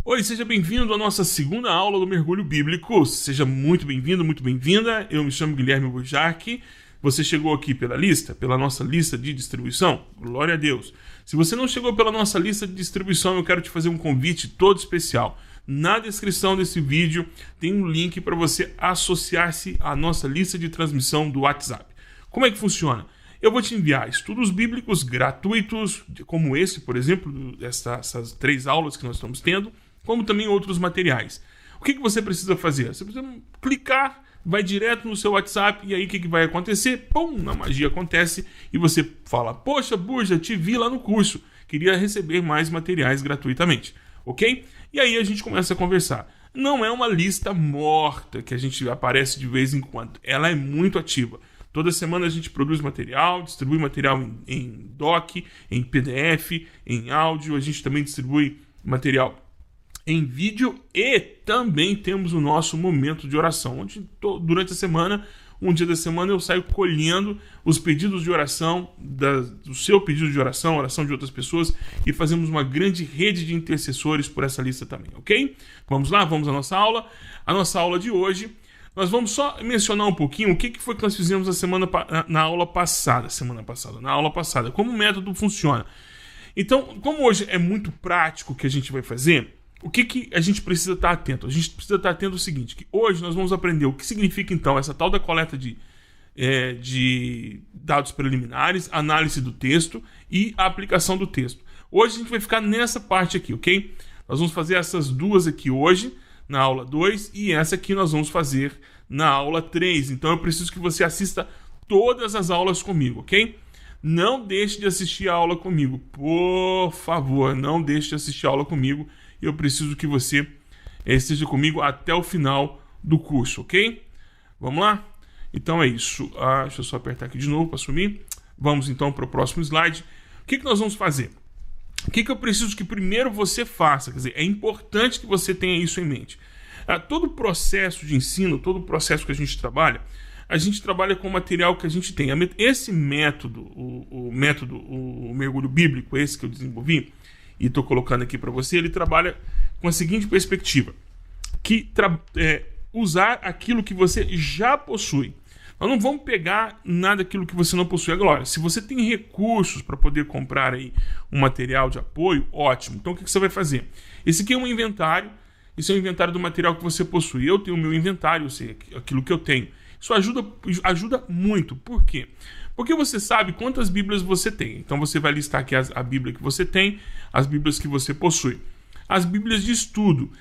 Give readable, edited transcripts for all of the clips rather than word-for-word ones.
Oi, seja bem-vindo à nossa segunda aula do Mergulho Bíblico. Seja muito bem-vindo, muito bem-vinda. Eu me chamo Guilherme Burjac. Você chegou aqui pela nossa lista de distribuição? Glória a Deus. Se você não chegou pela nossa lista de distribuição, eu quero te fazer um convite todo especial. Na descrição desse vídeo tem um link para você associar-se à nossa lista de transmissão do WhatsApp. Como é que funciona? Eu vou te enviar estudos bíblicos gratuitos, como esse, por exemplo, essas 3 aulas que nós estamos tendo, como também outros materiais. O que você precisa fazer? Você precisa clicar, vai direto no seu WhatsApp e aí o que vai acontecer? Pum, a magia acontece e você fala: poxa, Burja, te vi lá no curso, queria receber mais materiais gratuitamente, ok? E aí a gente começa a conversar. Não é uma lista morta que a gente aparece de vez em quando, ela é muito ativa. Toda semana a gente produz material, distribui material em doc, em PDF, em áudio, a gente também distribui material em vídeo e também temos o nosso momento de oração, onde durante a semana, um dia da semana, eu saio colhendo os pedidos de oração, do seu pedido de oração, oração de outras pessoas, e fazemos uma grande rede de intercessores por essa lista também, ok? Vamos lá, vamos à nossa aula. A nossa aula de hoje, nós vamos só mencionar um pouquinho o que foi que nós fizemos na aula passada, como o método funciona. Então, como hoje é muito prático o que a gente vai fazer, o que a gente precisa estar atento? A gente precisa estar atento ao seguinte, que hoje nós vamos aprender o que significa então essa tal da coleta de dados preliminares, análise do texto e a aplicação do texto. Hoje a gente vai ficar nessa parte aqui, ok? Nós vamos fazer essas duas aqui hoje, na aula 2, e essa aqui nós vamos fazer na aula 3. Então eu preciso que você assista todas as aulas comigo, ok? Não deixe de assistir a aula comigo. Por favor, não deixe de assistir a aula comigo. Eu preciso que você esteja comigo até o final do curso, ok? Vamos lá? Então é isso. Deixa eu só apertar aqui de novo para sumir. Vamos então para o próximo slide. O que nós vamos fazer? O que eu preciso que primeiro você faça? Quer dizer, é importante que você tenha isso em mente. Todo o processo de ensino, todo o processo que a gente trabalha com o material que a gente tem. Esse método, o mergulho bíblico, esse que eu desenvolvi, e estou colocando aqui para você, ele trabalha com a seguinte perspectiva, que usar aquilo que você já possui. Nós não vamos pegar nada daquilo que você não possui. Agora, se você tem recursos para poder comprar aí um material de apoio, ótimo. Então o que você vai fazer? Esse aqui é um inventário, esse é o inventário do material que você possui. Eu tenho o meu inventário, eu sei aquilo que eu tenho. Isso ajuda muito. Por quê? Porque você sabe quantas Bíblias você tem. Então você vai listar aqui a Bíblia que você tem, as Bíblias que você possui. As Bíblias de estudo.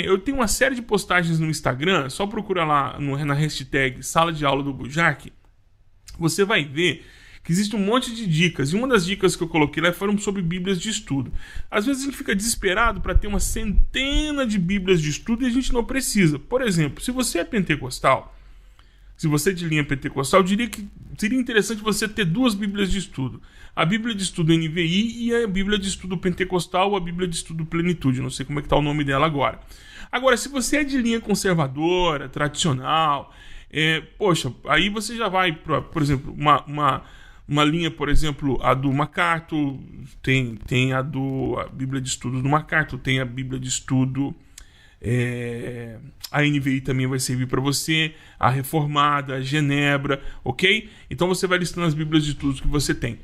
Eu tenho uma série de postagens no Instagram, só procura lá na hashtag Sala de Aula do Burjac, você vai ver que existe um monte de dicas. E uma das dicas que eu coloquei lá foram sobre Bíblias de estudo. Às vezes a gente fica desesperado para ter uma centena de Bíblias de estudo e a gente não precisa. Por exemplo, se você é pentecostal, se você é de linha pentecostal, eu diria que seria interessante você ter 2 Bíblias de estudo. A Bíblia de estudo NVI e a Bíblia de estudo pentecostal ou a Bíblia de estudo plenitude. Não sei como é que está o nome dela agora. Agora, se você é de linha conservadora, tradicional, aí você já vai para, por exemplo, uma linha, por exemplo, a do MacArthur, tem a Bíblia de estudo do MacArthur, tem a Bíblia de estudo... a NVI também vai servir para você, a Reformada, a Genebra, ok? Então você vai listando as Bíblias de estudos que você tem.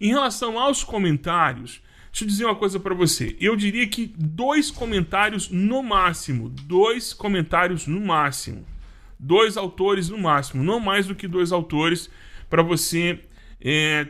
Em relação aos comentários, deixa eu dizer uma coisa para você. Eu diria que 2 comentários no máximo. 2 comentários no máximo. 2 autores no máximo. Não mais do que 2 autores para você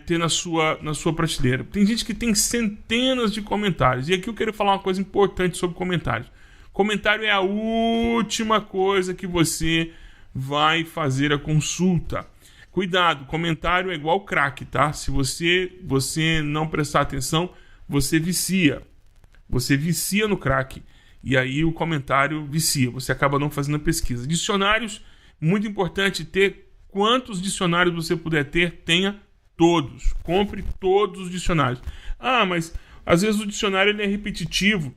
ter na sua prateleira. Tem gente que tem centenas de comentários. E aqui eu quero falar uma coisa importante sobre comentários. Comentário é a última coisa que você vai fazer a consulta. Cuidado, comentário é igual crack, tá? Se você não prestar atenção, você vicia. Você vicia no crack. E aí o comentário vicia. Você acaba não fazendo a pesquisa. Dicionários, muito importante ter quantos dicionários você puder ter, tenha todos. Compre todos os dicionários. Mas às vezes o dicionário ele é repetitivo.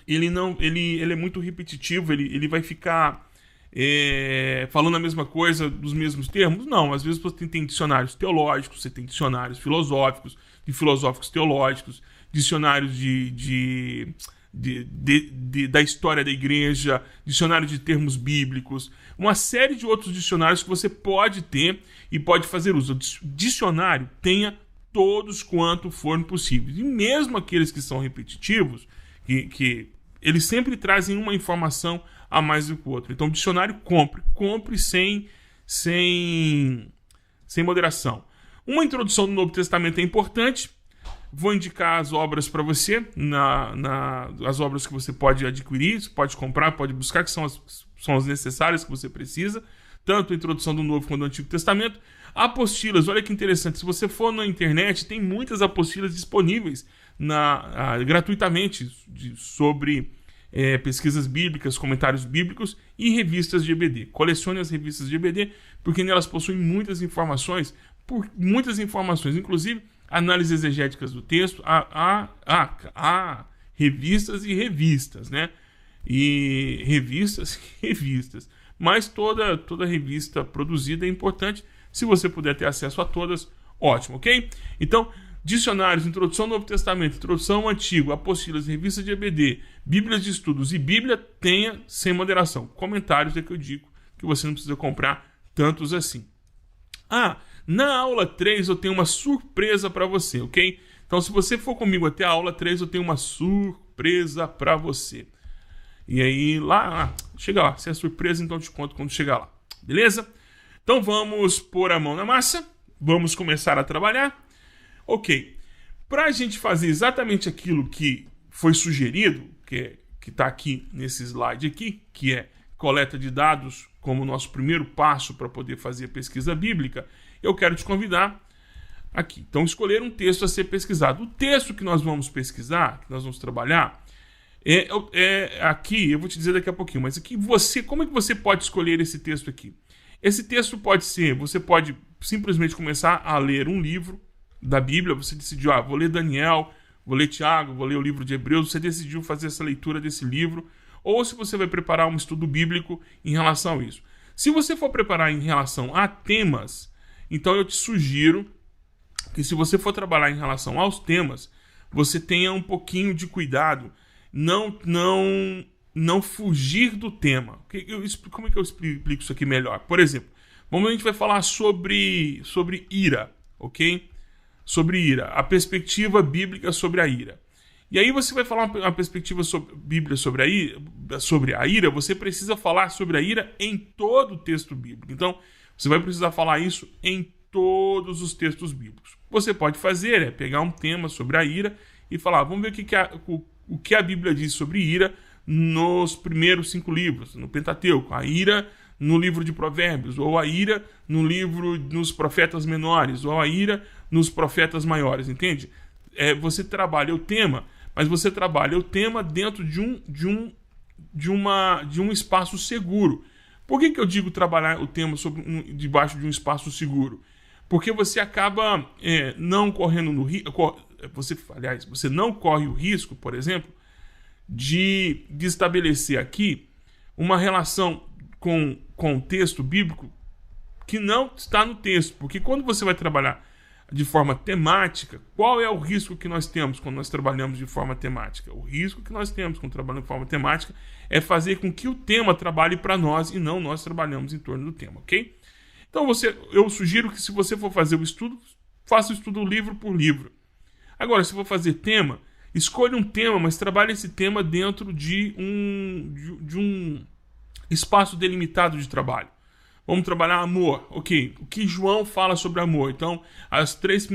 Ele é muito repetitivo, ele vai ficar falando a mesma coisa dos mesmos termos? Não, às vezes você tem dicionários teológicos, você tem dicionários filosóficos, de filosóficos teológicos, dicionários da história da igreja, dicionário de termos bíblicos, uma série de outros dicionários que você pode ter e pode fazer uso. O dicionário tenha todos quanto forem possíveis. E mesmo aqueles que são repetitivos, que eles sempre trazem uma informação a mais do que o outro. Então, o dicionário compre sem moderação. Uma introdução do Novo Testamento é importante. Vou indicar as obras para você, as obras que você pode adquirir, pode comprar, pode buscar, que são as necessárias que você precisa, tanto a introdução do Novo quanto do Antigo Testamento. Apostilas, olha que interessante, se você for na internet, tem muitas apostilas disponíveis gratuitamente sobre pesquisas bíblicas, comentários bíblicos e revistas de EBD. Colecione as revistas de EBD, porque nelas possuem muitas informações, inclusive análises exegéticas do texto, há revistas e revistas, né? E revistas e revistas. Mas toda revista produzida é importante. Se você puder ter acesso a todas, ótimo, ok? Então, dicionários, introdução ao Novo Testamento, introdução ao Antigo, apostilas, revistas de EBD, bíblias de estudos e Bíblia, tenha sem moderação. Comentários é que eu digo que você não precisa comprar tantos assim. Na aula 3 eu tenho uma surpresa para você, ok? Então, se você for comigo até a aula 3, eu tenho uma surpresa para você. E aí, chega lá. Se é surpresa, então eu te conto quando chegar lá. Beleza? Então, vamos pôr a mão na massa. Vamos começar a trabalhar. Ok. Para a gente fazer exatamente aquilo que foi sugerido, que está aqui nesse slide aqui, que é coleta de dados como nosso primeiro passo para poder fazer a pesquisa bíblica, eu quero te convidar aqui. Então, escolher um texto a ser pesquisado. O texto que nós vamos pesquisar, que nós vamos trabalhar, aqui, eu vou te dizer daqui a pouquinho, mas aqui como é que você pode escolher esse texto aqui? Esse texto você pode simplesmente começar a ler um livro da Bíblia, você decidiu, vou ler Daniel, vou ler Tiago, vou ler o livro de Hebreus, você decidiu fazer essa leitura desse livro, ou se você vai preparar um estudo bíblico em relação a isso. Se você for preparar em relação a temas, então eu te sugiro que se você for trabalhar em relação aos temas, você tenha um pouquinho de cuidado, não fugir do tema. Como é que eu explico isso aqui melhor? Por exemplo, a gente vai falar sobre ira, ok? Sobre ira, a perspectiva bíblica sobre a ira. E aí você vai falar uma perspectiva bíblica sobre a ira, você precisa falar sobre a ira em todo o texto bíblico. Então, você vai precisar falar isso em todos os textos bíblicos. Você pode fazer pegar um tema sobre a ira e falar, vamos ver o que a Bíblia diz sobre ira nos primeiros 5 livros, no Pentateuco, a ira no livro de Provérbios, ou a ira nos profetas menores, ou a ira nos profetas maiores, entende? Você trabalha o tema, mas você trabalha o tema dentro de um espaço seguro. Por que eu digo trabalhar o tema debaixo de um espaço seguro? Porque você acaba não correndo no risco. Você não corre o risco, por exemplo, de estabelecer aqui uma relação com o texto bíblico que não está no texto. Porque quando você vai trabalhar de forma temática, qual é o risco que nós temos quando nós trabalhamos de forma temática? O risco que nós temos quando trabalhamos de forma temática é fazer com que o tema trabalhe para nós e não nós trabalhamos em torno do tema, ok? Então eu sugiro que se você for fazer o estudo, faça o estudo livro por livro. Agora, se for fazer tema, escolha um tema, mas trabalhe esse tema dentro de um espaço delimitado de trabalho. Vamos trabalhar amor, ok. O que João fala sobre amor? Então, as três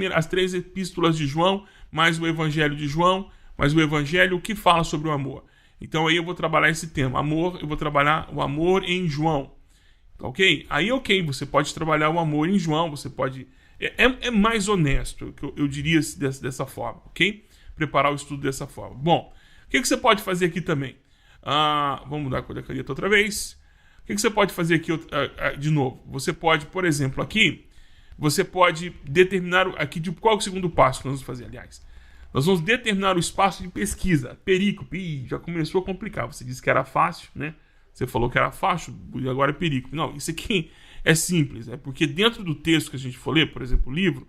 epístolas de João, mais o evangelho de João, mais o evangelho, o que fala sobre o amor? Então, aí eu vou trabalhar esse tema. Amor, eu vou trabalhar o amor em João. Ok? Aí, ok, você pode trabalhar o amor em João, você pode... É mais honesto, eu diria dessa forma, ok? Preparar o estudo dessa forma. Bom, o que você pode fazer aqui também? Vamos mudar a cor da caneta outra vez. O que você pode fazer aqui de novo? Você pode, por exemplo, aqui, você pode determinar aqui de qual é o segundo passo que nós vamos fazer, aliás. Nós vamos determinar o espaço de pesquisa. Perícope, já começou a complicar. Você disse que era fácil, né? Você falou que era fácil e agora é perícope. Não, isso aqui é simples, porque dentro do texto que a gente for ler, por exemplo, o livro,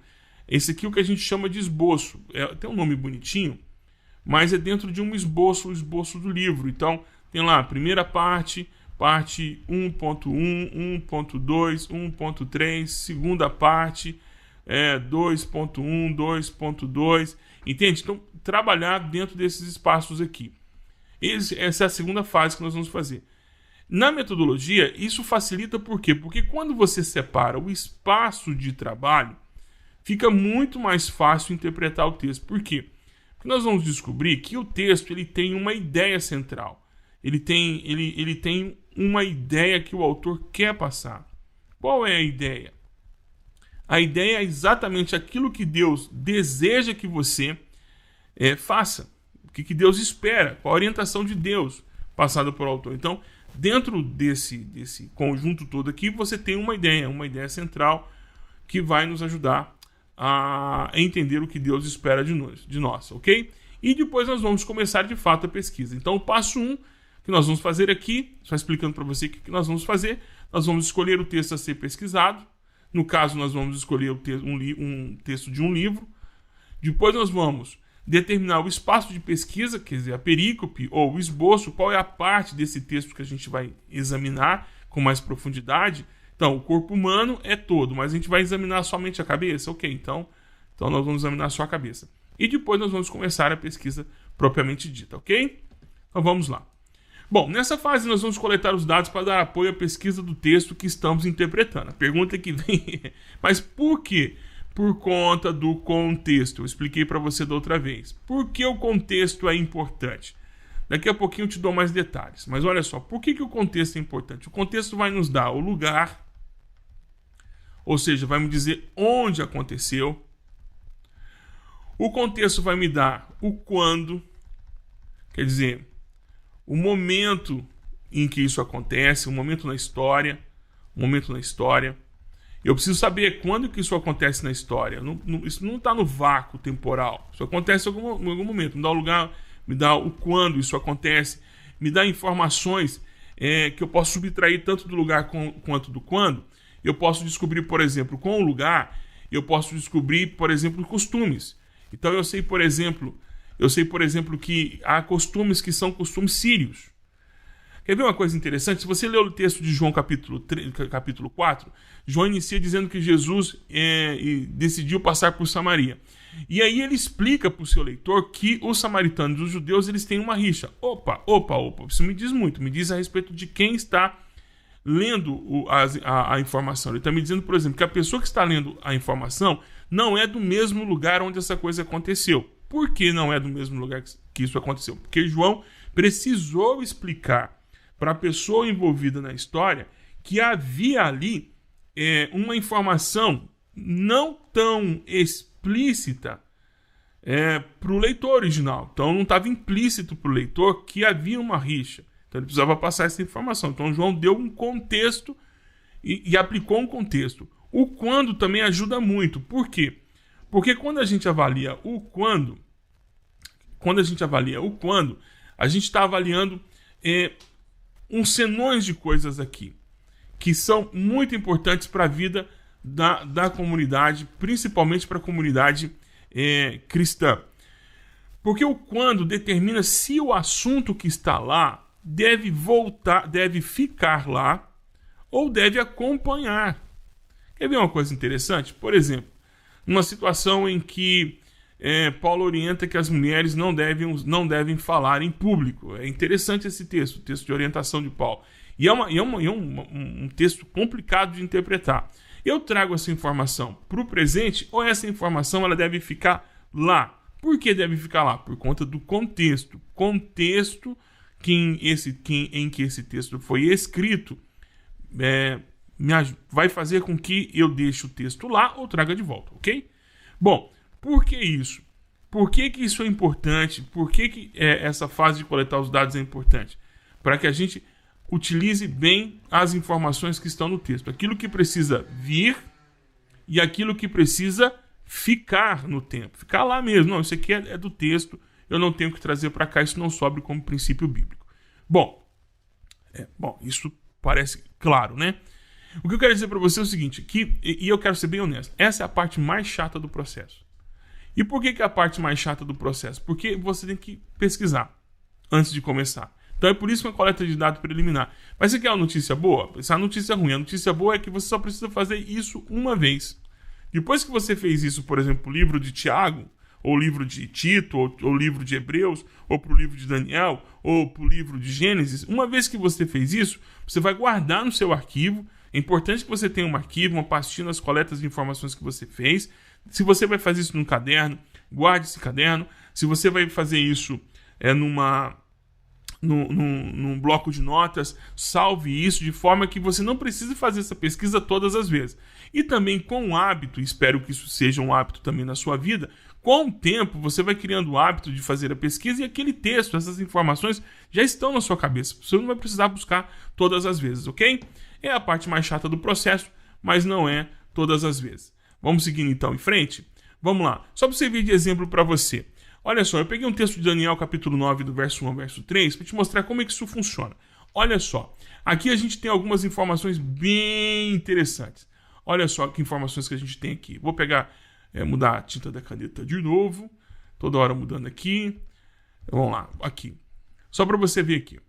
esse aqui é o que a gente chama de esboço. Tem um nome bonitinho, mas é dentro de um esboço, o esboço do livro. Então, tem lá a primeira parte 1.1, 1.2, 1.3, segunda parte, 2.1, 2.2, entende? Então, trabalhar dentro desses espaços aqui. Essa é a segunda fase que nós vamos fazer. Na metodologia, isso facilita por quê? Porque quando você separa o espaço de trabalho, fica muito mais fácil interpretar o texto. Por quê? Porque nós vamos descobrir que o texto ele tem uma ideia central. Ele tem uma ideia que o autor quer passar. Qual é a ideia? A ideia é exatamente aquilo que Deus deseja que você faça. O que Deus espera, qual a orientação de Deus passada por autor. Então, dentro desse conjunto todo aqui, você tem uma ideia central que vai nos ajudar a entender o que Deus espera de nós, ok? E depois nós vamos começar de fato a pesquisa. Então, o passo 1 que nós vamos fazer aqui, só explicando para você o que nós vamos fazer, nós vamos escolher o texto a ser pesquisado. No caso, nós vamos escolher um texto de um livro. Depois nós vamos determinar o espaço de pesquisa, quer dizer, a perícope ou o esboço, qual é a parte desse texto que a gente vai examinar com mais profundidade. Então, o corpo humano é todo, mas a gente vai examinar somente a cabeça? Ok, então nós vamos examinar só a cabeça. E depois nós vamos começar a pesquisa propriamente dita, ok? Então vamos lá. Bom, nessa fase nós vamos coletar os dados para dar apoio à pesquisa do texto que estamos interpretando. A pergunta que vem é, mas por quê? Por conta do contexto. Eu expliquei para você da outra vez. Por que o contexto é importante? Daqui a pouquinho eu te dou mais detalhes. Mas olha só, por que o contexto é importante? O contexto vai nos dar o lugar, ou seja, vai me dizer onde aconteceu. O contexto vai me dar o quando, quer dizer, o momento em que isso acontece, o momento na história. Eu preciso saber quando que isso acontece na história. Isso não está no vácuo temporal. Isso acontece em algum momento. Me dá o lugar, me dá o quando isso acontece, me dá informações que eu posso subtrair tanto do lugar quanto do quando. Eu posso descobrir, por exemplo, com o lugar, eu posso descobrir, por exemplo, costumes. Então eu sei, por exemplo, que há costumes que são costumes sírios. Quer ver uma coisa interessante? Se você ler o texto de João capítulo 4, João inicia dizendo que Jesus decidiu passar por Samaria. E aí ele explica para o seu leitor que os samaritanos e os judeus eles têm uma rixa. Opa, isso me diz muito. Me diz a respeito de quem está lendo a informação. Ele está me dizendo, por exemplo, que a pessoa que está lendo a informação não é do mesmo lugar onde essa coisa aconteceu. Por que não é do mesmo lugar que isso aconteceu? Porque João precisou explicar para a pessoa envolvida na história que havia ali uma informação não tão explícita para o leitor original. Então não estava implícito para o leitor que havia uma rixa. Então ele precisava passar essa informação. Então João deu um contexto e aplicou um contexto. O quando também ajuda muito. Por quê? Porque quando a gente avalia o quando, a gente está avaliando uns senões de coisas aqui que são muito importantes para a vida da comunidade, principalmente para a comunidade cristã. Porque o quando determina se o assunto que está lá deve ficar lá ou deve acompanhar. Quer ver uma coisa interessante? Por exemplo, numa situação em que Paulo orienta que as mulheres não devem falar em público. É interessante esse texto, o texto de orientação de Paulo. E é um texto complicado de interpretar. Eu trago essa informação para o presente ou essa informação ela deve ficar lá? Por que deve ficar lá? Por conta do contexto. Contexto em que esse texto foi escrito vai fazer com que eu deixe o texto lá ou traga de volta, ok? Bom, por que isso? Por que isso é importante? Por que essa fase de coletar os dados é importante? Para que a gente utilize bem as informações que estão no texto. Aquilo que precisa vir e aquilo que precisa ficar no tempo. Ficar lá mesmo. Não, isso aqui é do texto. Eu não tenho que trazer para cá. Isso não sobe como princípio bíblico. Bom, isso parece claro, né? O que eu quero dizer para você é o seguinte, e eu quero ser bem honesto, essa é a parte mais chata do processo. E por que é a parte mais chata do processo? Porque você tem que pesquisar antes de começar. Então é por isso que é uma coleta de dados preliminar. Mas você quer uma notícia boa? Essa é uma notícia ruim. A notícia boa é que você só precisa fazer isso uma vez. Depois que você fez isso, por exemplo, o livro de Tiago, ou o livro de Tito, ou o livro de Hebreus, ou para o livro de Daniel, ou para o livro de Gênesis, uma vez que você fez isso, você vai guardar no seu arquivo. É importante que você tenha um arquivo, uma pastinha nas coletas de informações que você fez. Se você vai fazer isso num caderno, guarde esse caderno. Se você vai fazer isso num bloco de notas, salve isso de forma que você não precise fazer essa pesquisa todas as vezes. E também com o hábito, espero que isso seja um hábito também na sua vida, com o tempo você vai criando o hábito de fazer a pesquisa e aquele texto, essas informações já estão na sua cabeça. Você não vai precisar buscar todas as vezes, ok? É a parte mais chata do processo, mas não é todas as vezes. Vamos seguindo então em frente? Vamos lá. Só para servir de exemplo para você. Olha só, eu peguei um texto de Daniel, capítulo 9, do verso 1 ao verso 3, para te mostrar como é que isso funciona. Olha só, aqui a gente tem algumas informações bem interessantes. Olha só que informações que a gente tem aqui. Vou pegar, mudar a tinta da caneta de novo, toda hora mudando aqui. Vamos lá, aqui. Só para você ver aqui.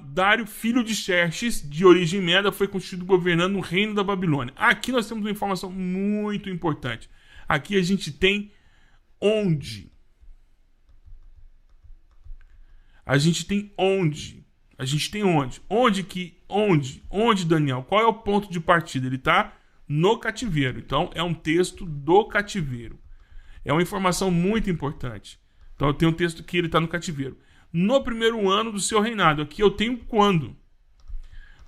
Dário, filho de Xerxes, de origem meda, foi constituído governando o reino da Babilônia. Aqui nós temos uma informação muito importante. Aqui a gente tem onde. A gente tem onde. A gente tem onde. Onde, Daniel? Qual é o ponto de partida? Ele está no cativeiro. Então, é um texto do cativeiro. É uma informação muito importante. Então, eu tenho um texto que ele está no cativeiro. No primeiro ano do seu reinado. Aqui eu tenho quando.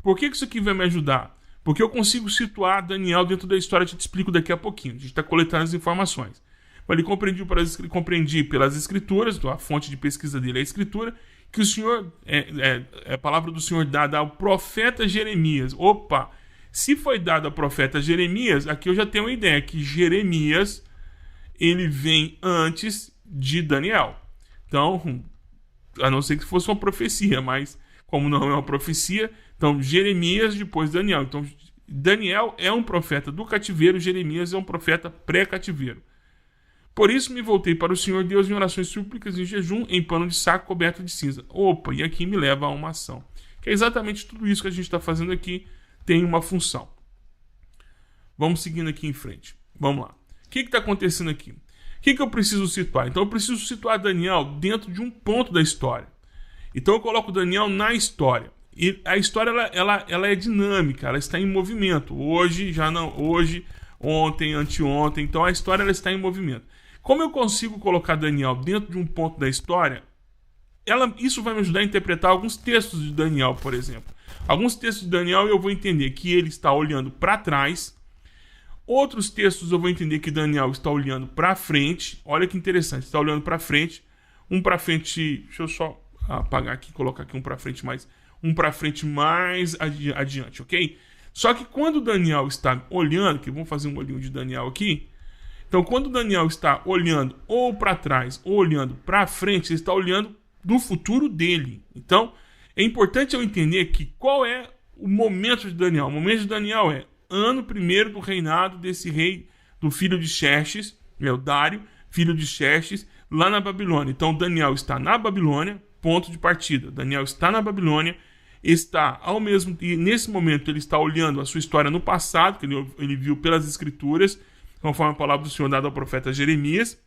Por que isso aqui vai me ajudar? Porque eu consigo situar Daniel dentro da história. Eu te explico daqui a pouquinho. A gente está coletando as informações. Ele compreendi pelas escrituras, então a fonte de pesquisa dele é a escritura, que o Senhor, a palavra do Senhor dada ao profeta Jeremias. Opa! Se foi dada ao profeta Jeremias, aqui eu já tenho uma ideia, que Jeremias, ele vem antes de Daniel. Então, a não ser que fosse uma profecia, mas como não é uma profecia, então Jeremias depois Daniel. Então, Daniel é um profeta do cativeiro, Jeremias é um profeta pré-cativeiro. Por isso me voltei para o Senhor Deus em orações, súplicas, em jejum, em pano de saco coberto de cinza. Opa, e aqui me leva a uma ação. Que é exatamente tudo isso que a gente está fazendo aqui, tem uma função. Vamos seguindo aqui em frente. Vamos lá. O que está acontecendo aqui? O que eu preciso situar? Então eu preciso situar Daniel dentro de um ponto da história. Então eu coloco Daniel na história. E a história ela é dinâmica, ela está em movimento. Hoje, ontem, anteontem. Então a história ela está em movimento. Como eu consigo colocar Daniel dentro de um ponto da história, isso vai me ajudar a interpretar alguns textos de Daniel, por exemplo. Alguns textos de Daniel eu vou entender que ele está olhando para trás. Outros textos eu vou entender que Daniel está olhando para frente. Olha que interessante, está olhando para frente. Um para frente, deixa eu só apagar aqui, colocar aqui um para frente mais adiante, ok? Só que quando Daniel está olhando, que vamos fazer um olhinho de Daniel aqui. Então, quando Daniel está olhando ou para trás ou olhando para frente, ele está olhando do futuro dele. Então, é importante eu entender que qual é o momento de Daniel. O momento de Daniel é ano primeiro do reinado desse rei, do filho de Xerxes, o Dário, filho de Xerxes, lá na Babilônia. Então, Daniel está na Babilônia, ponto de partida. Daniel está na Babilônia, e nesse momento ele está olhando a sua história no passado, que ele viu pelas escrituras, conforme a palavra do Senhor dada ao profeta Jeremias.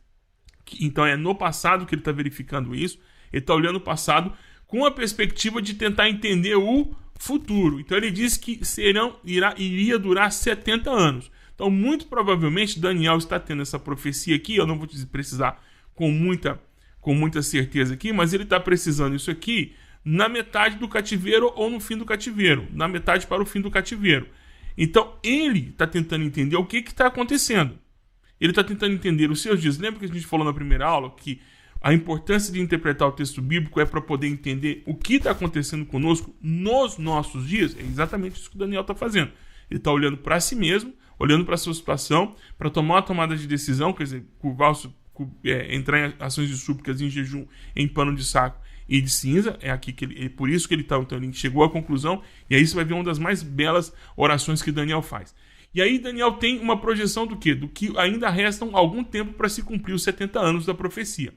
Então é no passado que ele está verificando isso. Ele está olhando o passado com a perspectiva de tentar entender o futuro. Então ele diz que iria durar 70 anos. Então muito provavelmente Daniel está tendo essa profecia aqui. Eu não vou precisar com muita certeza aqui, mas ele está precisando isso aqui na metade do cativeiro ou no fim do cativeiro. Na metade para o fim do cativeiro. Então, ele está tentando entender o que está acontecendo. Ele está tentando entender os seus dias. Lembra que a gente falou na primeira aula que a importância de interpretar o texto bíblico é para poder entender o que está acontecendo conosco nos nossos dias? É exatamente isso que o Daniel está fazendo. Ele está olhando para si mesmo, olhando para a sua situação, para tomar uma tomada de decisão, quer dizer, entrar em ações de súplicas, em jejum, em pano de saco e de cinza. É aqui que por isso que ele chegou à conclusão, e aí você vai ver uma das mais belas orações que Daniel faz. E aí Daniel tem uma projeção do quê? Do que ainda restam algum tempo para se cumprir os 70 anos da profecia.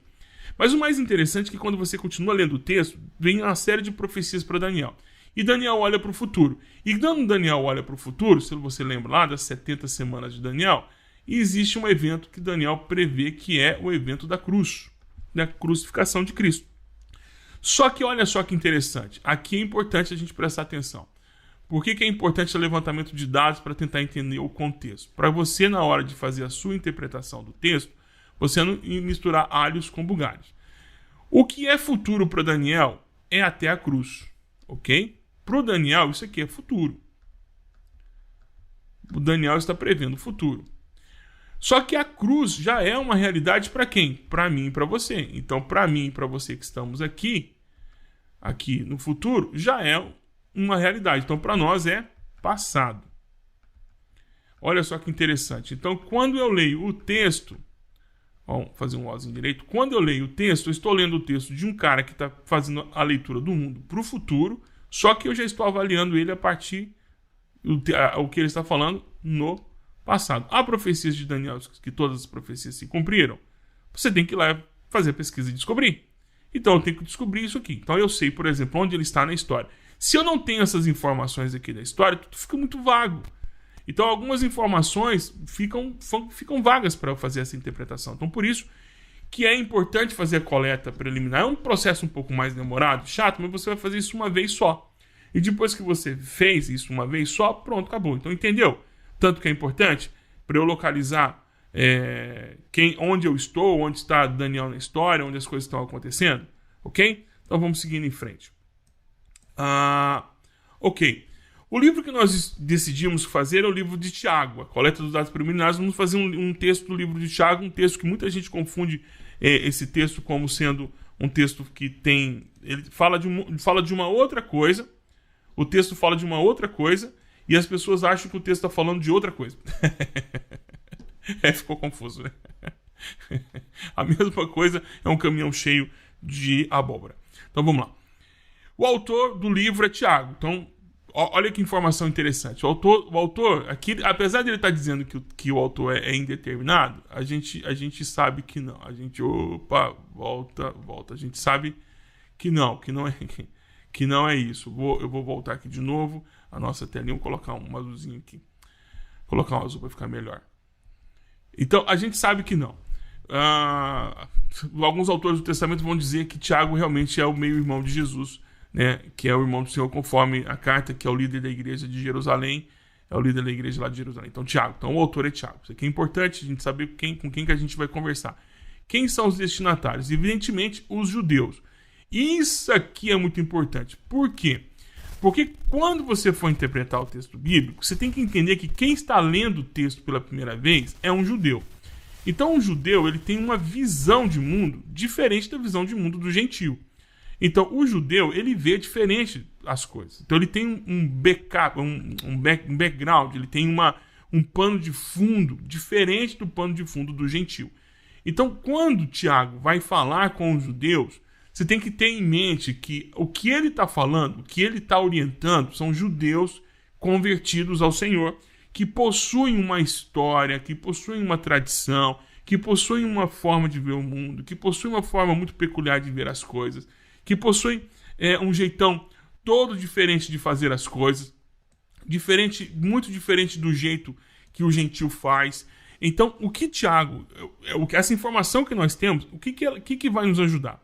Mas o mais interessante é que quando você continua lendo o texto, vem uma série de profecias para Daniel. E Daniel olha para o futuro. E quando Daniel olha para o futuro, se você lembra lá das 70 semanas de Daniel, existe um evento que Daniel prevê que é o evento da cruz, da crucificação de Cristo. Só que olha só que interessante. Aqui é importante a gente prestar atenção. Por que é importante o levantamento de dados para tentar entender o contexto? Para você, na hora de fazer a sua interpretação do texto, você não misturar alhos com bugalhos. O que é futuro para Daniel é até a cruz, ok? Para o Daniel, isso aqui é futuro. O Daniel está prevendo o futuro. Só que a cruz já é uma realidade para quem? Para mim e para você. Então, para mim e para você que estamos aqui no futuro, já é uma realidade. Então, para nós é passado. Olha só que interessante. Então, quando eu leio o texto, vamos fazer um ózinho direito. Quando eu leio o texto, eu estou lendo o texto de um cara que está fazendo a leitura do mundo para o futuro, só que eu já estou avaliando ele a partir o que ele está falando no passado. Há profecias de Daniel que todas as profecias se cumpriram. Você tem que ir lá fazer a pesquisa e descobrir. Então, eu tenho que descobrir isso aqui. Então, eu sei, por exemplo, onde ele está na história. Se eu não tenho essas informações aqui da história, tudo fica muito vago. Então, algumas informações ficam vagas para eu fazer essa interpretação. Então, por isso que é importante fazer a coleta preliminar. É um processo um pouco mais demorado, chato, mas você vai fazer isso uma vez só. E depois que você fez isso uma vez só, pronto, acabou. Então, entendeu? Tanto que é importante para eu localizar onde eu estou, onde está Daniel na história, onde as coisas estão acontecendo. Ok? Então, vamos seguindo em frente. Ok. O livro que nós decidimos fazer é o livro de Tiago, a coleta dos dados preliminares. Vamos fazer um texto do livro de Tiago, um texto que muita gente confunde esse texto como sendo um texto que tem... Ele fala de uma outra coisa, o texto fala de uma outra coisa, e as pessoas acham que o texto está falando de outra coisa. Ficou confuso, né? A mesma coisa é um caminhão cheio de abóbora. Então vamos lá. O autor do livro é Tiago. Então, olha que informação interessante. O autor aqui, apesar de ele estar dizendo que o autor é indeterminado, a gente sabe que não. A gente, volta. A gente sabe que não é isso. Eu vou voltar aqui de novo a nossa telinha. Vou colocar um azulzinho aqui. Colocar um azul para ficar melhor. Então, a gente sabe que não. Alguns autores do Testamento vão dizer que Tiago realmente é o meio-irmão de Jesus, né? Que é o irmão do Senhor, conforme a carta, que é o líder da igreja de Jerusalém. É o líder da igreja lá de Jerusalém. Então, Tiago. Então, o autor é Tiago. Isso aqui é importante a gente saber com quem que a gente vai conversar. Quem são os destinatários? Evidentemente, os judeus. Isso aqui é muito importante. Por quê? Porque quando você for interpretar o texto bíblico, você tem que entender que quem está lendo o texto pela primeira vez é um judeu. Então, um judeu ele tem uma visão de mundo diferente da visão de mundo do gentio. Então, o judeu ele vê diferente as coisas. Então, ele tem um backup, um background, ele tem um pano de fundo diferente do pano de fundo do gentio. Então, quando Tiago vai falar com os judeus, você tem que ter em mente que o que ele está falando, o que ele está orientando, são judeus convertidos ao Senhor, que possuem uma história, que possuem uma tradição, que possuem uma forma de ver o mundo, que possuem uma forma muito peculiar de ver as coisas, que possuem um jeitão todo diferente de fazer as coisas, muito diferente do jeito que o gentio faz. Então, o que Tiago, essa informação que nós temos, o que vai nos ajudar?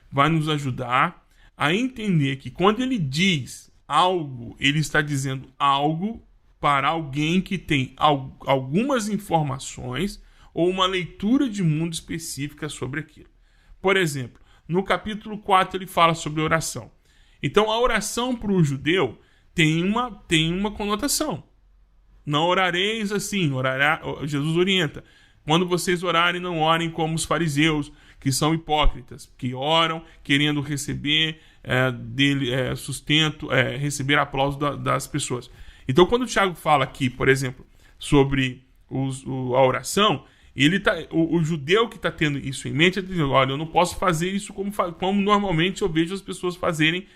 Vai nos ajudar a entender que quando ele diz algo, ele está dizendo algo para alguém que tem algumas informações ou uma leitura de mundo específica sobre aquilo. Por exemplo, no capítulo 4 ele fala sobre oração. Então a oração para o judeu tem uma conotação. Não orareis assim, Jesus orienta. Quando vocês orarem, não orem como os fariseus, que são hipócritas, que oram querendo receber sustento, receber aplauso das pessoas. Então, quando o Tiago fala aqui, por exemplo, sobre a oração, o judeu que está tendo isso em mente, está dizendo, olha, eu não posso fazer isso como normalmente eu vejo as pessoas fazerem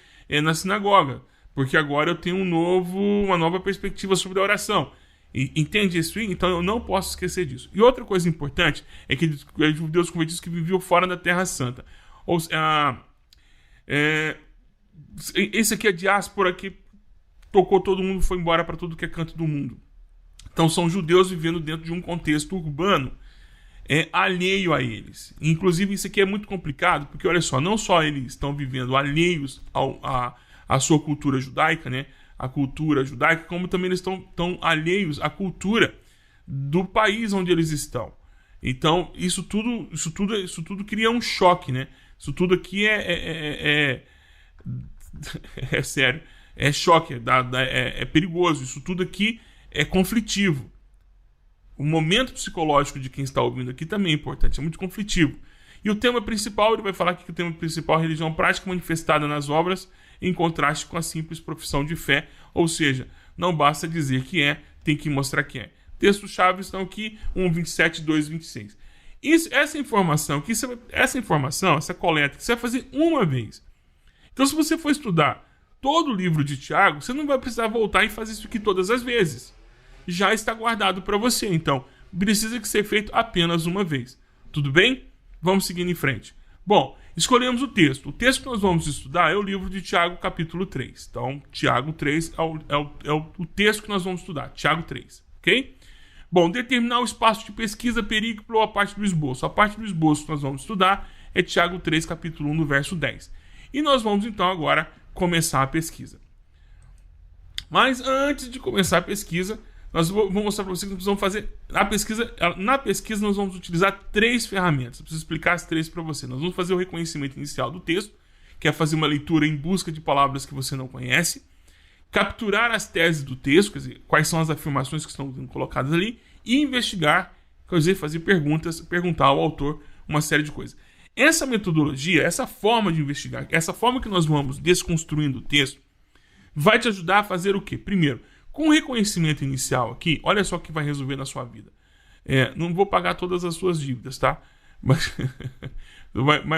na sinagoga, porque agora eu tenho uma nova perspectiva sobre a oração. Entende isso? Então eu não posso esquecer disso. E outra coisa importante é que os judeus convertidos que viviam fora da Terra Santa. Esse aqui é a diáspora que tocou todo mundo, foi embora para tudo que é canto do mundo. Então são judeus vivendo dentro de um contexto urbano alheio a eles. Inclusive isso aqui é muito complicado, porque olha só, não só eles estão vivendo alheios à sua cultura judaica, né? A cultura judaica, como também eles estão alheios à cultura do país onde eles estão. Então isso tudo cria um choque, né? Isso tudo aqui é sério, é choque, é perigoso. Isso tudo aqui é conflitivo. O momento psicológico de quem está ouvindo aqui também é importante, é muito conflitivo. E o tema principal, ele vai falar que o tema principal é a religião prática manifestada nas obras, em contraste com a simples profissão de fé, ou seja, não basta dizer que é, tem que mostrar que é. Textos-chave estão aqui, 1:27, 2:26. Essa informação, essa coleta, que você vai fazer uma vez. Então, se você for estudar todo o livro de Tiago, você não vai precisar voltar e fazer isso aqui todas as vezes. Já está guardado para você, então precisa que ser feito apenas uma vez. Tudo bem? Vamos seguindo em frente. Bom, escolhemos o texto. O texto que nós vamos estudar é o livro de Tiago, capítulo 3. Então, Tiago 3 é o texto que nós vamos estudar. Tiago 3, ok? Bom, determinar o espaço de pesquisa, perícope ou a parte do esboço. A parte do esboço que nós vamos estudar é Tiago 3, capítulo 1, no verso 10. E nós vamos, então, agora começar a pesquisa. Mas antes de começar a pesquisa, nós vamos mostrar para vocês que nós vamos fazer na pesquisa nós vamos utilizar 3 ferramentas. Eu preciso explicar as 3 para você. Nós vamos fazer o reconhecimento inicial do texto, que é fazer uma leitura em busca de palavras que você não conhece, capturar as teses do texto, quer dizer, quais são as afirmações que estão colocadas ali, e investigar, quer dizer, fazer perguntar ao autor uma série de coisas. Essa metodologia, essa forma de investigar, essa forma que nós vamos desconstruindo o texto, vai te ajudar a fazer o quê? Primeiro, com o reconhecimento inicial aqui, olha só o que vai resolver na sua vida. Não vou pagar todas as suas dívidas, tá? Mas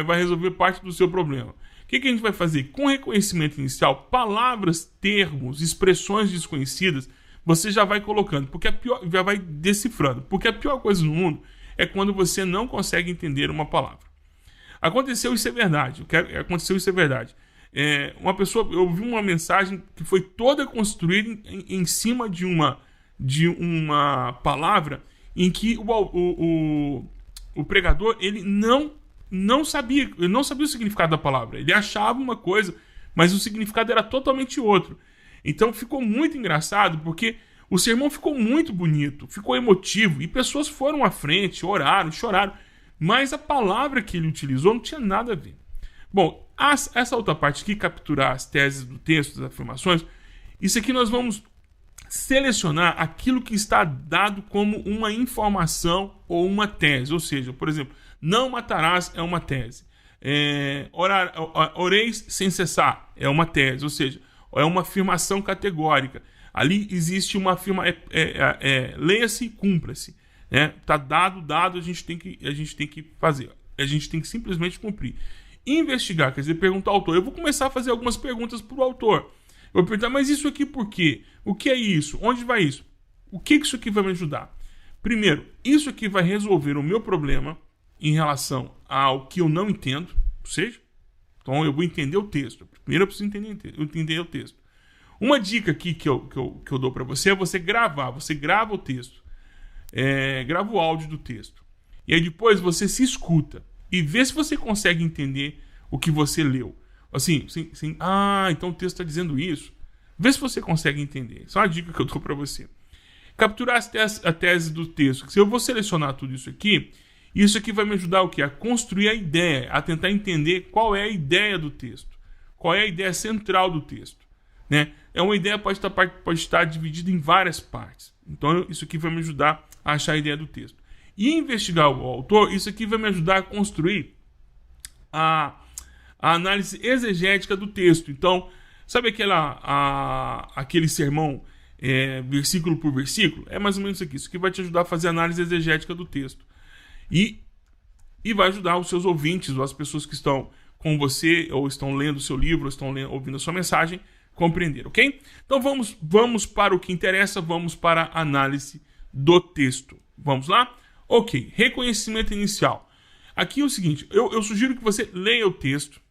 vai resolver parte do seu problema. O que a gente vai fazer? Com o reconhecimento inicial, palavras, termos, expressões desconhecidas, você já vai colocando, já vai decifrando. Porque a pior coisa no mundo é quando você não consegue entender uma palavra. Aconteceu isso é verdade. Uma pessoa, eu vi uma mensagem que foi toda construída em cima de uma palavra em que o pregador ele não sabia o significado da palavra. Ele achava uma coisa, mas o significado era totalmente outro. Então ficou muito engraçado porque o sermão ficou muito bonito, ficou emotivo e pessoas foram à frente, oraram, choraram, mas a palavra que ele utilizou não tinha nada a ver. Bom, essa outra parte aqui, capturar as teses do texto, as afirmações, isso aqui nós vamos selecionar aquilo que está dado como uma informação ou uma tese. Ou seja, por exemplo, não matarás é uma tese. Oreis sem cessar é uma tese, ou seja, é uma afirmação categórica. Ali existe uma afirmação, leia-se e cumpra-se. Está dado, a gente tem que fazer. A gente tem que simplesmente cumprir. Investigar, quer dizer, perguntar ao autor. Eu vou começar a fazer algumas perguntas para o autor. Eu vou perguntar, mas isso aqui por quê? O que é isso? Onde vai isso? O que isso aqui vai me ajudar? Primeiro, isso aqui vai resolver o meu problema em relação ao que eu não entendo, ou seja, então eu vou entender o texto. Primeiro eu preciso entender o texto. Uma dica aqui que eu dou para você é você gravar. Você grava o texto. Grava o áudio do texto. E aí depois você se escuta. E vê se você consegue entender o que você leu. Assim, então o texto está dizendo isso. Vê se você consegue entender. Isso é uma dica que eu dou para você. Capturar a tese do texto. Se eu vou selecionar tudo isso aqui vai me ajudar o quê? A construir a ideia, a tentar entender qual é a ideia do texto. Qual é a ideia central do texto. Né? Uma ideia pode estar dividida em várias partes. Então isso aqui vai me ajudar a achar a ideia do texto. E investigar o autor, isso aqui vai me ajudar a construir a análise exegética do texto. Então, sabe aquele sermão versículo por versículo? É mais ou menos isso aqui. Isso aqui vai te ajudar a fazer a análise exegética do texto. E vai ajudar os seus ouvintes, ou as pessoas que estão com você, ou estão lendo o seu livro, ou estão ouvindo a sua mensagem, compreender, ok? Então vamos para o que interessa, vamos para a análise do texto. Vamos lá? Ok, reconhecimento inicial. Aqui é o seguinte, eu sugiro que você leia o texto,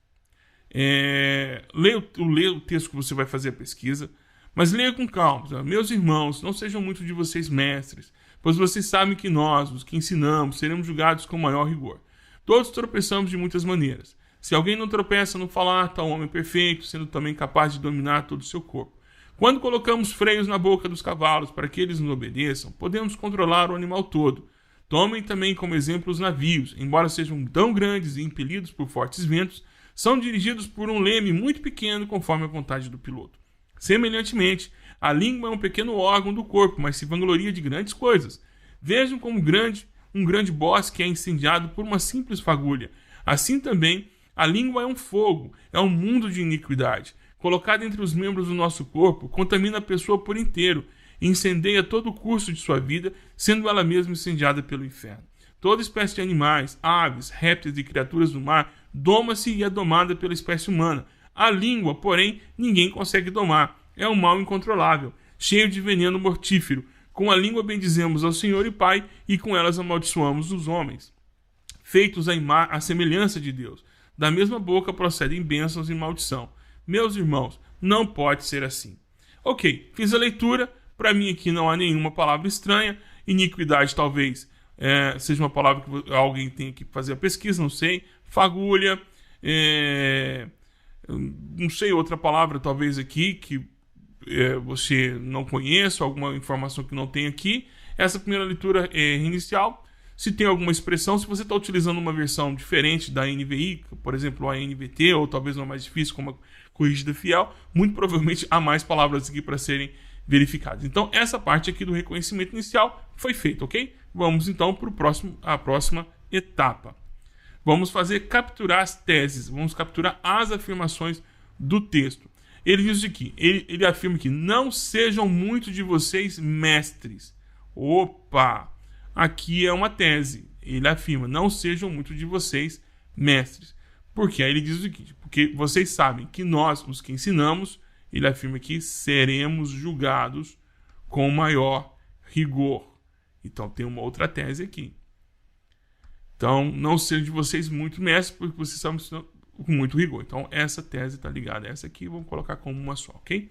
leia o texto que você vai fazer a pesquisa, mas leia com calma. Tá? Meus irmãos, não sejam muito de vocês mestres, pois vocês sabem que nós, os que ensinamos, seremos julgados com maior rigor. Todos tropeçamos de muitas maneiras. Se alguém não tropeça no falar, tal homem perfeito, sendo também capaz de dominar todo o seu corpo. Quando colocamos freios na boca dos cavalos para que eles nos obedeçam, podemos controlar o animal todo. Tomem também como exemplo os navios, embora sejam tão grandes e impelidos por fortes ventos, são dirigidos por um leme muito pequeno conforme a vontade do piloto. Semelhantemente, a língua é um pequeno órgão do corpo, mas se vangloria de grandes coisas. Vejam como um grande bosque é incendiado por uma simples fagulha. Assim também, a língua é um fogo, é um mundo de iniquidade. Colocada entre os membros do nosso corpo, contamina a pessoa por inteiro e incendeia todo o curso de sua vida, sendo ela mesma incendiada pelo inferno. Toda espécie de animais, aves, répteis e criaturas do mar doma-se e é domada pela espécie humana. A língua, porém, ninguém consegue domar. É um mal incontrolável, cheio de veneno mortífero. Com a língua bendizemos ao Senhor e Pai, e com elas amaldiçoamos os homens, feitos à semelhança de Deus. Da mesma boca procedem bênçãos e maldição. Meus irmãos, não pode ser assim. Ok, fiz a leitura. Para mim aqui não há nenhuma palavra estranha. Iniquidade talvez seja uma palavra que alguém tenha que fazer a pesquisa, não sei. Fagulha, não sei outra palavra talvez aqui que você não conheça, alguma informação que não tem aqui. Essa primeira leitura é inicial. Se tem alguma expressão, se você está utilizando uma versão diferente da NVI, por exemplo, a NVT, ou talvez uma mais difícil, como a Corrigida Fiel, muito provavelmente há mais palavras aqui para serem verificadas. Então, essa parte aqui do reconhecimento inicial foi feita, ok? Vamos então para a próxima etapa. Vamos capturar as teses, vamos capturar as afirmações do texto. Ele diz aqui, ele afirma que não sejam muito de vocês mestres. Opa! Aqui é uma tese. Ele afirma, não sejam muito de vocês mestres. Por quê? Aí ele diz o seguinte, porque vocês sabem que nós, os que ensinamos, ele afirma que seremos julgados com maior rigor. Então tem uma outra tese aqui. Então, não sejam de vocês muito mestres, porque vocês sabem com muito rigor. Então, essa tese está ligada a essa aqui, vamos colocar como uma só, ok?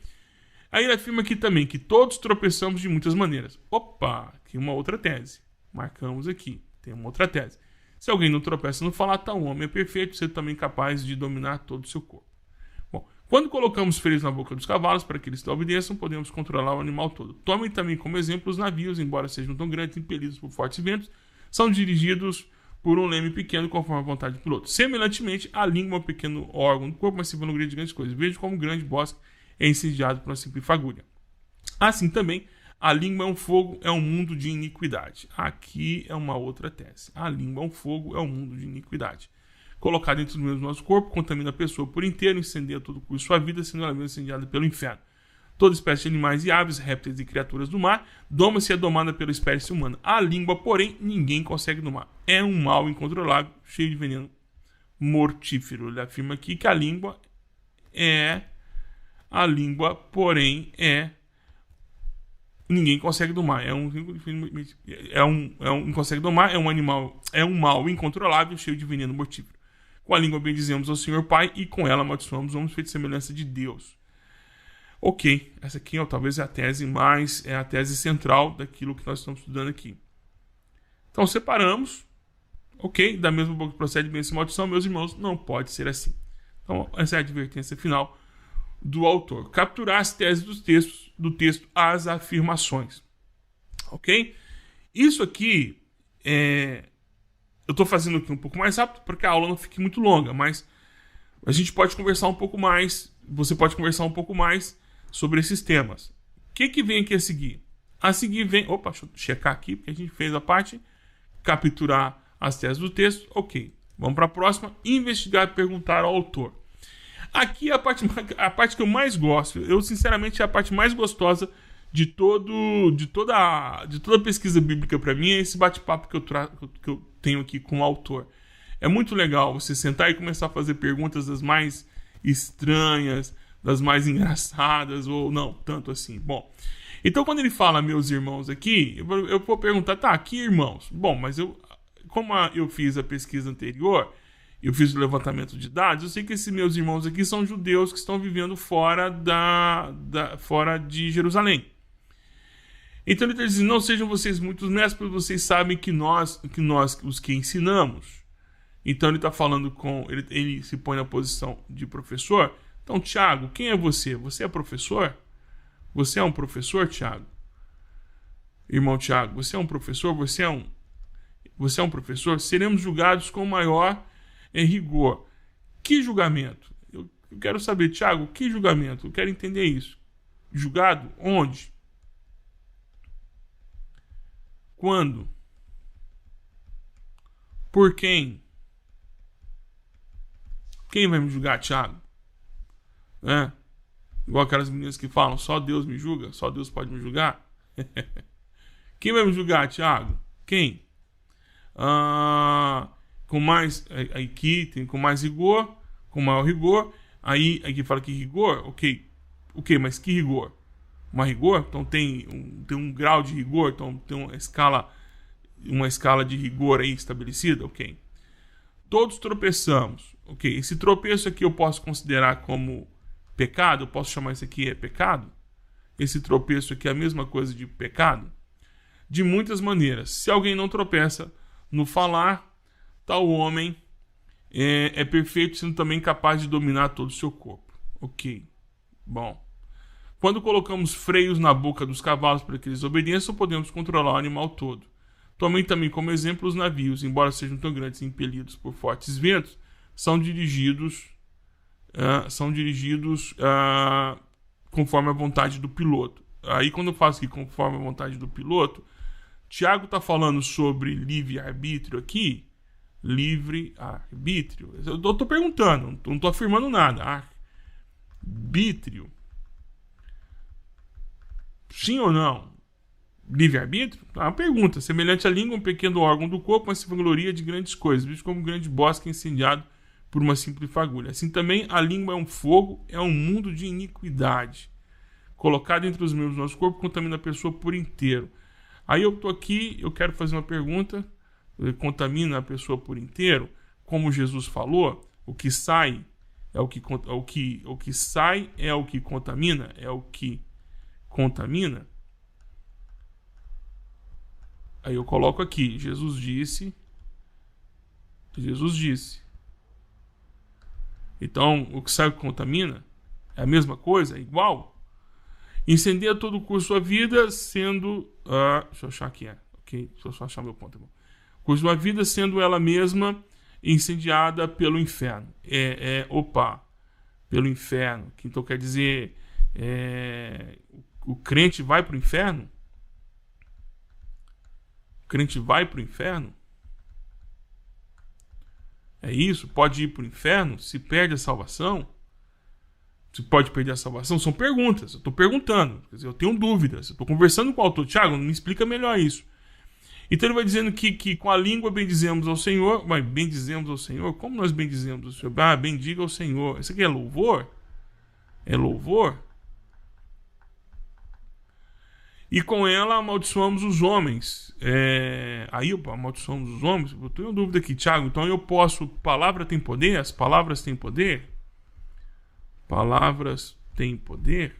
Aí ele afirma aqui também que todos tropeçamos de muitas maneiras. Opa, aqui uma outra tese. Marcamos aqui, tem uma outra tese. Se alguém não tropeça no falar, tal homem é perfeito, você também capaz de dominar todo o seu corpo. Bom, quando colocamos freios na boca dos cavalos para que eles te obedeçam, podemos controlar o animal todo. Tomem também como exemplo os navios, embora sejam tão grandes e impelidos por fortes ventos, são dirigidos por um leme pequeno conforme a vontade do piloto. Semelhantemente, a língua é um pequeno órgão do corpo, mas se vangloria de grandes coisas. Veja como um grande bosque é incendiado por uma simples fagulha. Assim também, a língua é um fogo, é um mundo de iniquidade. Aqui é uma outra tese. A língua é um fogo, é um mundo de iniquidade. Colocado dentro do nosso corpo, contamina a pessoa por inteiro, incendeia todo o curso de sua vida, sendo ela mesma incendiada pelo inferno. Toda espécie de animais e aves, répteis e criaturas do mar, doma-se e é domada pela espécie humana. A língua, porém, ninguém consegue domar. É um mal incontrolável, cheio de veneno mortífero. Ele afirma aqui que a língua, porém, ninguém consegue domar. Não consegue domar, é um animal, é um mal incontrolável, cheio de veneno mortífero. Com a língua bendizemos ao Senhor Pai e com ela amaldiçoamos homens feitos semelhança de Deus. Ok, essa aqui talvez é a tese central daquilo que nós estamos estudando aqui. Então separamos, ok, da mesma boca que procede bem essa maldição, meus irmãos, não pode ser assim. Então essa é a advertência final do autor. Capturar as teses do texto, as afirmações. Ok? Isso aqui eu estou fazendo aqui um pouco mais rápido para que a aula não fique muito longa, mas a gente pode conversar um pouco mais, você pode conversar um pouco mais sobre esses temas. O que vem aqui a seguir? A seguir vem... Opa, deixa eu checar aqui, porque a gente fez a parte capturar as teses do texto. Ok, vamos para a próxima. Investigar e perguntar ao autor. Aqui é a parte que eu mais gosto. Eu, sinceramente, é a parte mais gostosa de toda a pesquisa bíblica para mim, é esse bate-papo que eu tenho aqui com o autor. É muito legal você sentar e começar a fazer perguntas das mais estranhas, das mais engraçadas, ou não, tanto assim. Bom, então quando ele fala meus irmãos aqui, eu vou perguntar, tá, que irmãos? Bom, mas como eu fiz a pesquisa anterior, eu fiz o levantamento de dados, eu sei que esses meus irmãos aqui são judeus que estão vivendo fora fora de Jerusalém. Então ele está dizendo, não sejam vocês muitos mestres, porque vocês sabem que nós os que ensinamos. Então ele está falando ele se põe na posição de professor. Então, Tiago, quem é você? Você é professor? Você é um professor, Tiago? Irmão Tiago, você é um professor? Você é um professor? Seremos julgados com maior rigor. Que julgamento? Eu quero saber, Tiago, que julgamento? Eu quero entender isso. Julgado onde? Quando? Por quem? Quem vai me julgar, Tiago? Igual aquelas meninas que falam, só Deus me julga, só Deus pode me julgar. Quem vai me julgar, Tiago? Quem? Com mais aqui tem com mais rigor, com maior rigor. Aí aqui fala que rigor, ok, mas que rigor? Uma rigor, então tem um grau de rigor, então tem uma escala de rigor aí estabelecida, ok. Todos tropeçamos, ok. Esse tropeço aqui eu posso considerar como pecado? Eu posso chamar isso aqui pecado? Esse tropeço aqui é a mesma coisa de pecado? De muitas maneiras. Se alguém não tropeça no falar, tal homem é perfeito, sendo também capaz de dominar todo o seu corpo. Ok. Bom. Quando colocamos freios na boca dos cavalos para que eles obedeçam, podemos controlar o animal todo. Tomem também como exemplo os navios, embora sejam tão grandes e impelidos por fortes ventos, são dirigidos conforme a vontade do piloto. Aí quando eu faço aqui conforme a vontade do piloto, Tiago está falando sobre livre-arbítrio aqui. Livre-arbítrio. Eu estou perguntando, não estou afirmando nada. Arbítrio. Sim ou não? Livre-arbítrio? Uma pergunta. Semelhante à língua, um pequeno órgão do corpo, mas se vangloria de grandes coisas, visto como um grande bosque incendiado por uma simples fagulha. Assim também a língua é um fogo, é um mundo de iniquidade. Colocado entre os membros do nosso corpo, contamina a pessoa por inteiro. Aí eu estou aqui, eu quero fazer uma pergunta. Contamina a pessoa por inteiro? Como Jesus falou, o que sai é o que sai é o que contamina? É o que contamina? Aí eu coloco aqui, Jesus disse. Então, o que sai o que contamina é a mesma coisa, é igual. Incendeia todo o curso da vida sendo... deixa eu achar aqui, ok? Deixa eu só achar meu ponto. Curso da vida sendo ela mesma incendiada pelo inferno. Pelo inferno. Então quer dizer, o crente vai para o inferno? O crente vai para o inferno? É isso? Pode ir para o inferno? Se perde a salvação? Se pode perder a salvação? São perguntas. Eu estou perguntando. Quer dizer, eu tenho dúvidas. Eu estou conversando com o autor. Tiago, me explica melhor isso. Então ele vai dizendo que com a língua bendizemos ao Senhor. Mas bendizemos ao Senhor? Como nós bendizemos ao Senhor? Bendiga ao Senhor. Isso aqui é louvor? É louvor? E com ela amaldiçoamos os homens. Amaldiçoamos os homens? Eu tenho dúvida aqui, Tiago. Então eu posso... Palavra tem poder? As palavras têm poder? Palavras têm poder?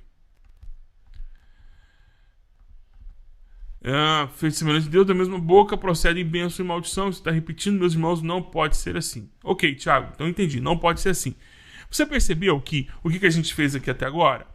Feito semelhante de Deus, da mesma boca procedem bênção e maldição. Você está repetindo, meus irmãos, não pode ser assim. Ok, Tiago, então entendi, não pode ser assim. Você percebeu o que a gente fez aqui até agora?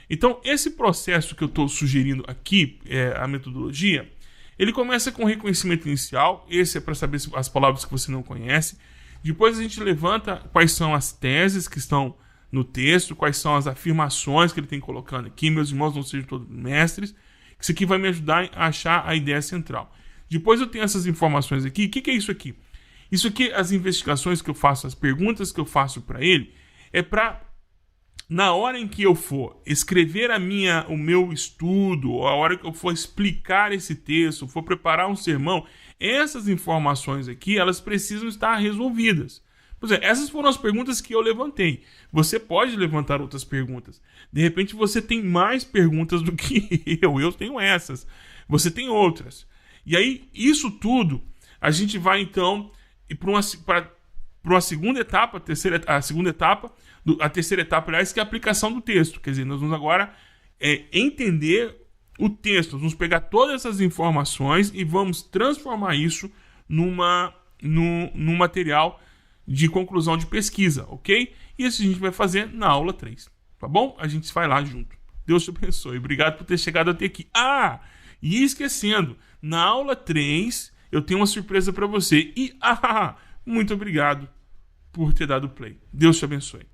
Então, esse processo que eu estou sugerindo aqui, a metodologia, ele começa com o reconhecimento inicial. Esse é para saber as palavras que você não conhece. Depois a gente levanta quais são as teses que estão no texto, quais são as afirmações que ele tem colocando aqui. Meus irmãos não sejam todos mestres. Isso aqui vai me ajudar a achar a ideia central. Depois eu tenho essas informações aqui. O que é isso aqui? Isso aqui, as investigações que eu faço, as perguntas que eu faço para ele, é para, na hora em que eu for escrever o meu estudo, ou a hora que eu for explicar esse texto, for preparar um sermão, essas informações aqui, elas precisam estar resolvidas. Pois é, essas foram as perguntas que eu levantei. Você pode levantar outras perguntas. De repente você tem mais perguntas do que eu tenho essas. Você tem outras. E aí, isso tudo, a gente vai então para uma segunda etapa, a terceira etapa, aliás, que é a aplicação do texto. Quer dizer, nós vamos agora entender o texto, nós vamos pegar todas essas informações e vamos transformar isso num material de conclusão de pesquisa, ok? E isso a gente vai fazer na aula 3, tá bom? A gente vai lá junto. Deus te abençoe. Obrigado por ter chegado até aqui. E esquecendo, na aula 3 eu tenho uma surpresa para você. Muito obrigado por ter dado play. Deus te abençoe.